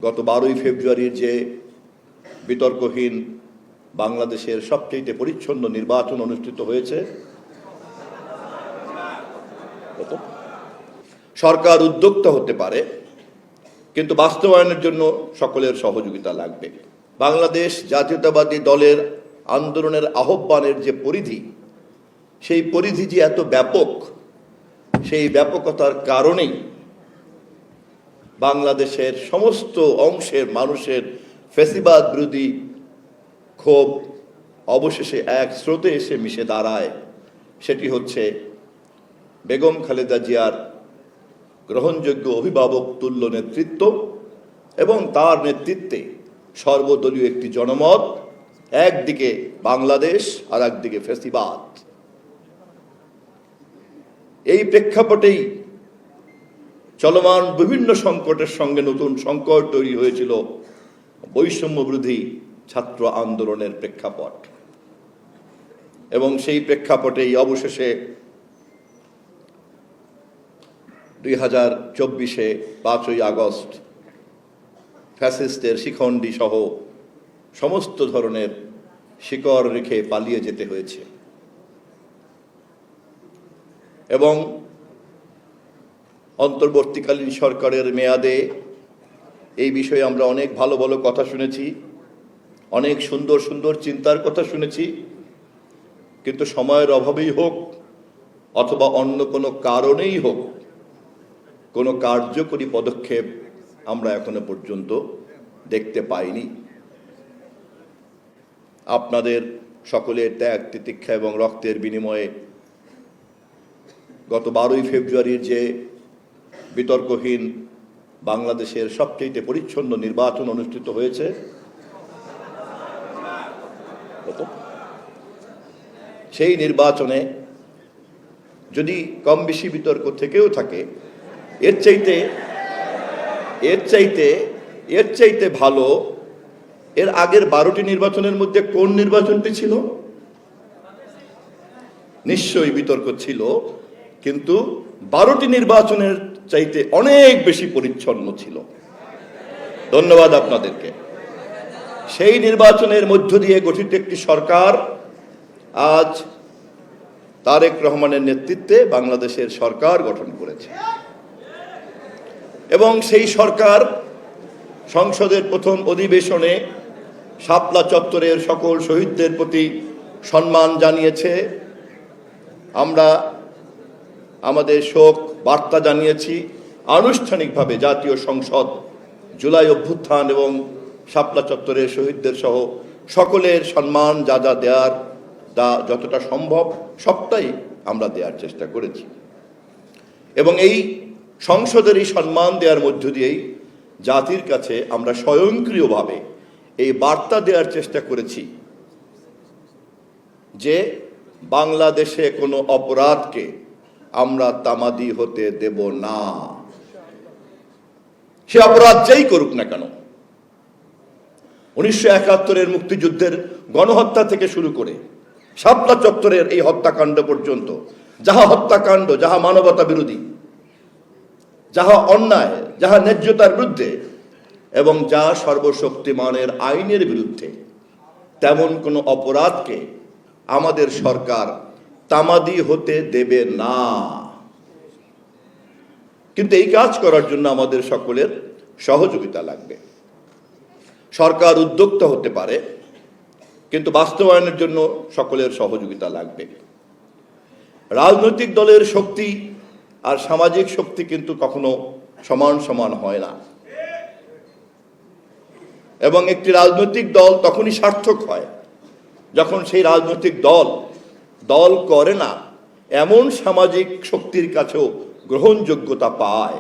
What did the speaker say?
গত 12ই ফেব্রুয়ারির যে বিতর্কহীন বাংলাদেশের সবচেয়ে পরিচ্ছন্ন নির্বাচন অনুষ্ঠিত হয়েছে, সরকার উদ্যোক্তা হতে পারে, কিন্তু বাস্তবায়নের জন্য সকলের সহযোগিতা লাগবে। বাংলাদেশ জাতীয়তাবাদী দলের আন্দোলনের আহ্বানের যে পরিধি, সেই পরিধি যে এত ব্যাপক, সেই ব্যাপকতার কারণেই বাংলাদেশের সমস্ত অংশের মানুষের ফ্যাসিবাদ বিরোধী ক্ষোভ অবশেষে এক স্রোতে এসে মিশে দাঁড়ায়। সেটি হচ্ছে বেগম খালেদা জিয়ার গ্রহণযোগ্য অভিভাবক তুল্য নেতৃত্ব এবং তার নেতৃত্বে সর্বদলীয় একটি জনমত, একদিকে বাংলাদেশ আর একদিকে ফ্যাসিবাদ। এই প্রেক্ষাপটেই চলমান বিভিন্ন সংকটের সঙ্গে নতুন সংকট তৈরি হয়েছিল বৈষম্য বিরোধী ছাত্র আন্দোলনের প্রেক্ষাপট, এবং সেই প্রেক্ষাপটেই অবশেষে 2024-এ 5ই আগস্ট ফ্যাসিস্টের শিখণ্ডী সহ সমস্ত ধরনের শিকড় রেখে পালিয়ে যেতে হয়েছে। এবং অন্তর্বর্তীকালীন সরকারের মেয়াদে এই বিষয়ে আমরা অনেক ভালো ভালো কথা শুনেছি, অনেক সুন্দর সুন্দর চিন্তার কথা শুনেছি, কিন্তু সময়ের অভাবেই হোক অথবা অন্য কোনো কারণেই হোক, কোনো কার্যকরী পদক্ষেপ আমরা এখনো পর্যন্ত দেখতে পাইনি। আপনাদের সকলের ত্যাগ, তিতিক্ষা এবং রক্তের বিনিময়ে গত 12ই ফেব্রুয়ারির যে বিতর্কহীন বাংলাদেশের সবচেয়ে পরিচ্ছন্ন নির্বাচন অনুষ্ঠিত হয়েছে, সেই নির্বাচনে যদি কম বেশি বিতর্ক থেকেও থাকে, এর চাইতে ভালো এর আগের 12টি নির্বাচনের মধ্যে কোন নির্বাচনটি ছিল? নিশ্চয়ই বিতর্ক ছিল, কিন্তু 12টি নির্বাচনের চাইতে অনেক বেশি পরিচ্ছন্ন ছিল। ধন্যবাদ আপনাদেরকে। সেই নির্বাচনের মধ্য দিয়ে গঠিত একটি সরকার আজ তারেক রহমানের নেতৃত্বে বাংলাদেশের সরকার গঠন করেছে, এবং সেই সরকার সংসদের প্রথম অধিবেশনে শাপলা চত্বরের সকল শহীদদের প্রতি সম্মান জানিয়েছে। আমরা আমাদের শোক বার্তা জানিয়েছি। আনুষ্ঠানিকভাবে জাতীয় সংসদ জুলাই অভ্যুত্থান এবং শাপলা চত্বরের শহীদদের সহ সকলের সম্মান যা যা দেওয়ার, যতটা সম্ভব সবটাই আমরা দেওয়ার চেষ্টা করেছি। এবং এই সংসদের এই সম্মান দেওয়ার মধ্য দিয়েই জাতির কাছে আমরা স্বয়ংক্রিয়ভাবে এই বার্তা দেওয়ার চেষ্টা করেছি যে বাংলাদেশে কোনো অপরাধকে আমরা তামাদি হতে দেব না, সে অপরাধ যেই করুক না কেন। 1971-এর মুক্তিযুদ্ধের গণহত্যা থেকে শুরু করে শাপলা চত্বরের এই হত্যাকাণ্ড পর্যন্ত, যাহা হত্যাকাণ্ড, যাহা মানবতা বিরোধী, যাহা অন্যায়, যাহা ন্যায্যতার বিরুদ্ধে এবং যা সর্বশক্তিমানের আইনের বিরুদ্ধে, তেমন কোনো অপরাধকে আমাদের সরকার তামাদি হতে দেবে না। কিন্তু এই কাজ করার জন্য আমাদের সকলের সহযোগিতা লাগবে। সরকার উদ্যোক্তা হতে পারে, কিন্তু বাস্তবায়নের জন্য সকলের সহযোগিতা লাগবে। রাজনৈতিক দলের শক্তি আর সামাজিক শক্তি কিন্তু কখনো সমান সমান হয় না, এবং একটি রাজনৈতিক দল তখনই সার্থক হয় যখন সেই রাজনৈতিক দল করে না এমন সামাজিক শক্তির কাছেও গ্রহণযোগ্যতা পায়।